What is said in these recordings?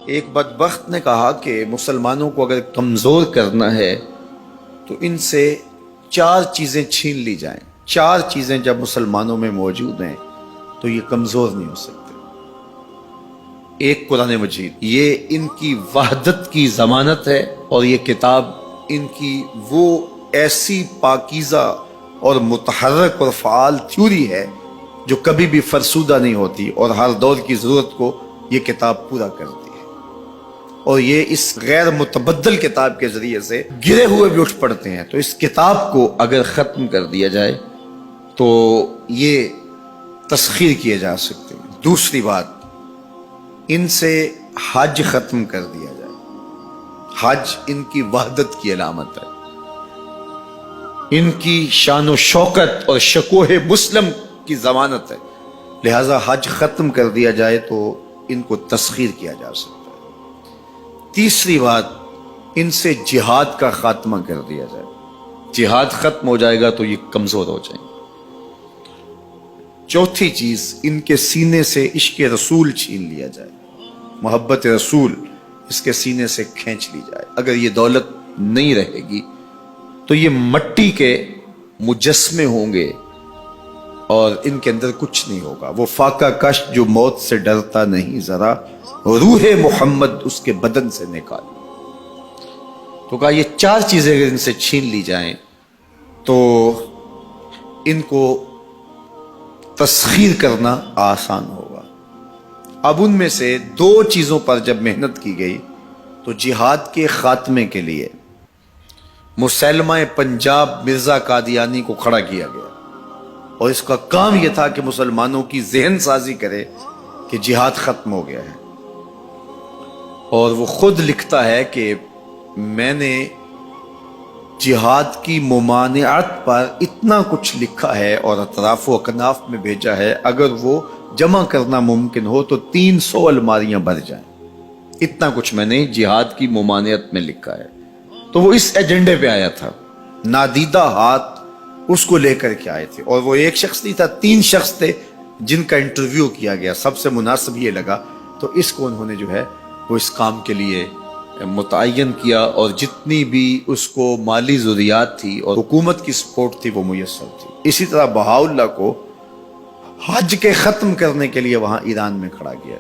ایک بدبخت نے کہا کہ مسلمانوں کو اگر کمزور کرنا ہے تو ان سے 4 چیزیں چھین لی جائیں. 4 چیزیں جب مسلمانوں میں موجود ہیں تو یہ کمزور نہیں ہو سکتے. ایک قرآن مجید، یہ ان کی وحدت کی ضمانت ہے، اور یہ کتاب ان کی وہ ایسی پاکیزہ اور متحرک اور فعال تھیوری ہے جو کبھی بھی فرسودہ نہیں ہوتی، اور ہر دور کی ضرورت کو یہ کتاب پورا کرتی ہے. اور یہ اس غیر متبدل کتاب کے ذریعے سے گرے ہوئے بھی اٹھ پڑتے ہیں. تو اس کتاب کو اگر ختم کر دیا جائے تو یہ تسخیر کیے جا سکتے ہیں. دوسری بات، ان سے حج ختم کر دیا جائے. حج ان کی وحدت کی علامت ہے، ان کی شان و شوکت اور شکوہ مسلم کی ضمانت ہے. لہذا حج ختم کر دیا جائے تو ان کو تسخیر کیا جا سکتا ہے. تیسری بات، ان سے جہاد کا خاتمہ کر دیا جائے. جہاد ختم ہو جائے گا تو یہ کمزور ہو جائیں گے. چوتھی چیز، ان کے سینے سے عشق رسول چھین لیا جائے. محبت رسول اس کے سینے سے کھینچ لی جائے. اگر یہ دولت نہیں رہے گی تو یہ مٹی کے مجسمے ہوں گے اور ان کے اندر کچھ نہیں ہوگا. وہ فاقہ کش جو موت سے ڈرتا نہیں ذرا، روح محمد اس کے بدن سے نکال. تو کہا یہ 4 چیزیں اگر ان سے چھین لی جائیں تو ان کو تسخیر کرنا آسان ہوگا. اب ان میں سے 2 چیزوں پر جب محنت کی گئی تو جہاد کے خاتمے کے لیے مسلمہ پنجاب مرزا قادیانی کو کھڑا کیا گیا، اور اس کا کام یہ تھا کہ مسلمانوں کی ذہن سازی کرے کہ جہاد ختم ہو گیا ہے. اور وہ خود لکھتا ہے کہ میں نے جہاد کی ممانعت پر اتنا کچھ لکھا ہے اور اطراف و اکناف میں بھیجا ہے، اگر وہ جمع کرنا ممکن ہو تو 300 الماریاں بھر جائیں. اتنا کچھ میں نے جہاد کی ممانعت میں لکھا ہے. تو وہ اس ایجنڈے پہ آیا تھا. نادیدہ ہاتھ اس کو لے کر کے آئے تھے، اور وہ ایک شخص نہیں تھا، 3 شخص تھے جن کا انٹرویو کیا گیا. سب سے مناسب یہ لگا تو اس کو انہوں نے جو ہے وہ اس کام کے لیے متعین کیا، اور جتنی بھی اس کو مالی ضروریات تھی اور حکومت کی سپورٹ تھی وہ میسر تھی. اسی طرح بہاءاللہ کو حج کے ختم کرنے کے لیے وہاں ایران میں کھڑا کیا،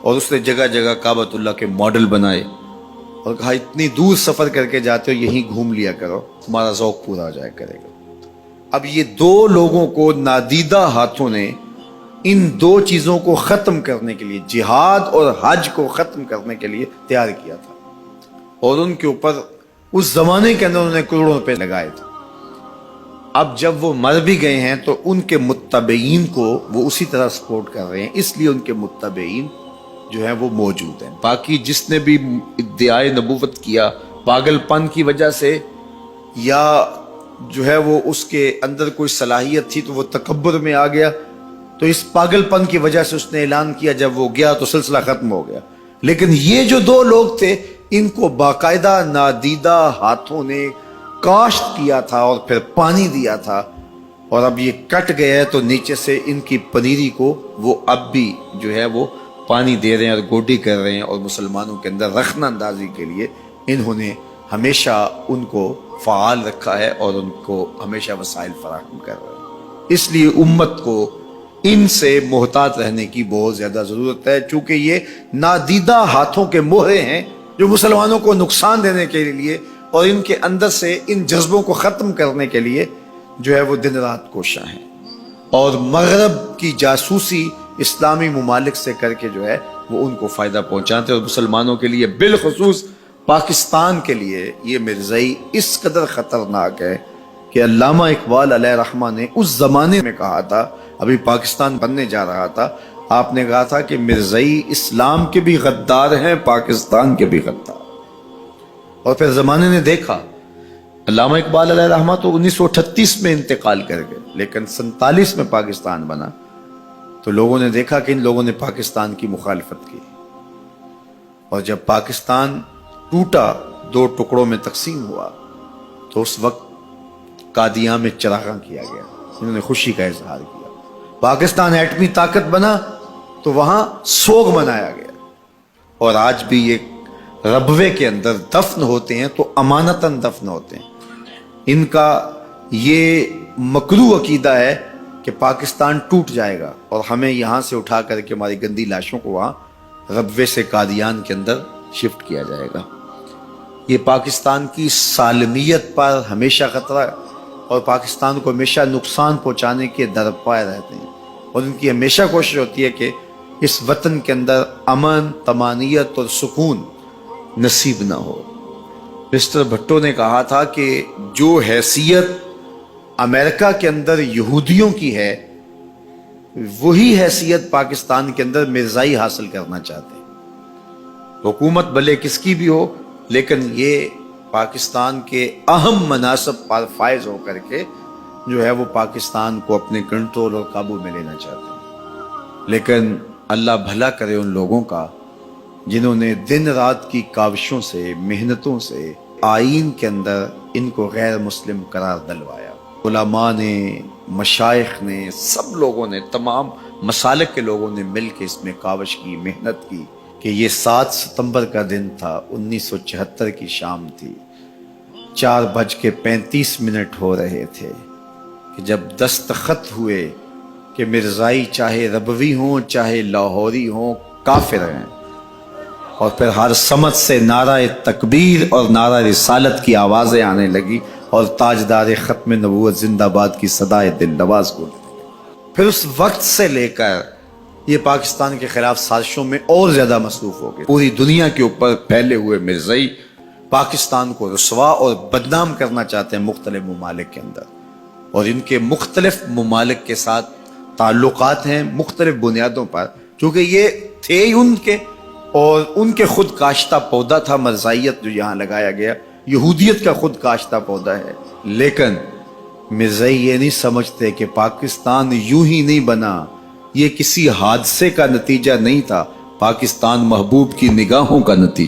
اور اس نے جگہ جگہ کعبۃ اللہ کے ماڈل بنائے اور کہا اتنی دور سفر کر کے جاتے ہو، یہیں گھوم لیا کرو، تمہارا ذوق پورا ہو جائے کرے گا. اب یہ 2 لوگوں کو نادیدہ ہاتھوں نے ان 2 چیزوں کو ختم کرنے کے لیے، جہاد اور حج کو ختم کرنے کے لیے تیار کیا تھا، اور ان کے اوپر اس زمانے کے اندر انہوں نے کروڑوں روپے لگائے تھے. اب جب وہ مر بھی گئے ہیں تو ان کے متبعین کو وہ اسی طرح سپورٹ کر رہے ہیں، اس لیے ان کے متبعین جو ہیں وہ موجود ہیں. باقی جس نے بھی ادعائے نبوت کیا پاگل پن کی وجہ سے، یا جو ہے وہ اس کے اندر کوئی صلاحیت تھی تو وہ تکبر میں آ گیا، تو اس پاگل پن کی وجہ سے اس نے اعلان کیا، جب وہ گیا تو سلسلہ ختم ہو گیا. لیکن یہ جو 2 لوگ تھے ان کو باقاعدہ نادیدہ ہاتھوں نے کاشت کیا تھا اور پھر پانی دیا تھا، اور اب یہ کٹ گیا ہے تو نیچے سے ان کی پنیری کو وہ اب بھی جو ہے وہ پانی دے رہے ہیں اور گوڈی کر رہے ہیں، اور مسلمانوں کے اندر رخنہ اندازی کے لیے انہوں نے ہمیشہ ان کو فعال رکھا ہے اور ان کو ہمیشہ وسائل فراہم کر رہے ہیں. اس لیے امت کو ان سے محتاط رہنے کی بہت زیادہ ضرورت ہے، چونکہ یہ نادیدہ ہاتھوں کے مہرے ہیں جو مسلمانوں کو نقصان دینے کے لیے اور ان کے اندر سے ان جذبوں کو ختم کرنے کے لیے جو ہے وہ دن رات کوشاں ہیں، اور مغرب کی جاسوسی اسلامی ممالک سے کر کے جو ہے وہ ان کو فائدہ پہنچاتے ہیں. اور مسلمانوں کے لیے بالخصوص پاکستان کے لیے یہ مرزائی اس قدر خطرناک ہے کہ علامہ اقبال علیہ رحمہ نے اس زمانے میں کہا تھا، ابھی پاکستان بننے جا رہا تھا، آپ نے کہا تھا کہ مرزائی اسلام کے بھی غدار ہیں، پاکستان کے بھی غدار. اور پھر زمانے نے دیکھا، علامہ اقبال علیہ رحمہ تو 1938 میں انتقال کر گئے، لیکن 47 میں پاکستان بنا تو لوگوں نے دیکھا کہ ان لوگوں نے پاکستان کی مخالفت کی، اور جب پاکستان ٹوٹا، 2 ٹکڑوں میں تقسیم ہوا، تو اس وقت قادیاں میں چراغاں کیا گیا، انہوں نے خوشی کا اظہار کیا. پاکستان ایٹمی طاقت بنا تو وہاں سوگ منایا گیا، اور آج بھی یہ ربوے کے اندر دفن ہوتے ہیں تو امانتاً دفن ہوتے ہیں. ان کا یہ مکروہ عقیدہ ہے کہ پاکستان ٹوٹ جائے گا اور ہمیں یہاں سے اٹھا کر کے ہماری گندی لاشوں کو وہاں ربوے سے قادیان کے اندر شفٹ کیا جائے گا. یہ پاکستان کی سالمیت پر ہمیشہ خطرہ ہے اور پاکستان کو ہمیشہ نقصان پہنچانے کے درپائے رہتے ہیں اور ان کی ہمیشہ کوشش ہوتی ہے کہ اس وطن کے اندر امن، طمانینت اور سکون نصیب نہ ہو. مسٹر بھٹو نے کہا تھا کہ جو حیثیت امریکہ کے اندر یہودیوں کی ہے وہی حیثیت پاکستان کے اندر مرزائی حاصل کرنا چاہتے ہیں. حکومت بھلے کس کی بھی ہو لیکن یہ پاکستان کے اہم مناصب پر فائز ہو کر کے جو ہے وہ پاکستان کو اپنے کنٹرول اور قابو میں لینا چاہتے ہیں. لیکن اللہ بھلا کرے ان لوگوں کا جنہوں نے دن رات کی کاوشوں سے، محنتوں سے آئین کے اندر ان کو غیر مسلم قرار دلوایا. علماء نے، مشائخ نے، سب لوگوں نے، تمام مسالک کے لوگوں نے مل کے اس میں کاوش کی، محنت کی کہ یہ 7 ستمبر کا دن تھا، 1974 کی شام تھی، 4:35 ہو رہے تھے کہ جب دستخط ہوئے کہ مرزائی چاہے ربوی ہوں چاہے لاہوری ہوں کافر ہیں، اور پھر ہر سمت سے نعرہ تکبیر اور نعرہ رسالت کی آوازیں آنے لگی اور تاجدار ختم نبوت زندہ باد کی صدائے دل نواز گونجنے. پھر اس وقت سے لے کر یہ پاکستان کے خلاف سازشوں میں اور زیادہ مصروف ہو گئے. پوری دنیا کے اوپر پھیلے ہوئے مرزائی پاکستان کو رسوا اور بدنام کرنا چاہتے ہیں مختلف ممالک کے اندر، اور ان کے مختلف ممالک کے ساتھ تعلقات ہیں مختلف بنیادوں پر، چونکہ یہ تھے ان کے اور ان کے خود کاشتہ پودا تھا مرزائیت جو یہاں لگایا گیا، یہودیت کا خود کاشتہ پودا ہے. لیکن مرزائی یہ نہیں سمجھتے کہ پاکستان یوں ہی نہیں بنا، یہ کسی حادثے کا نتیجہ نہیں تھا، پاکستان محبوب کی نگاہوں کا نتیجہ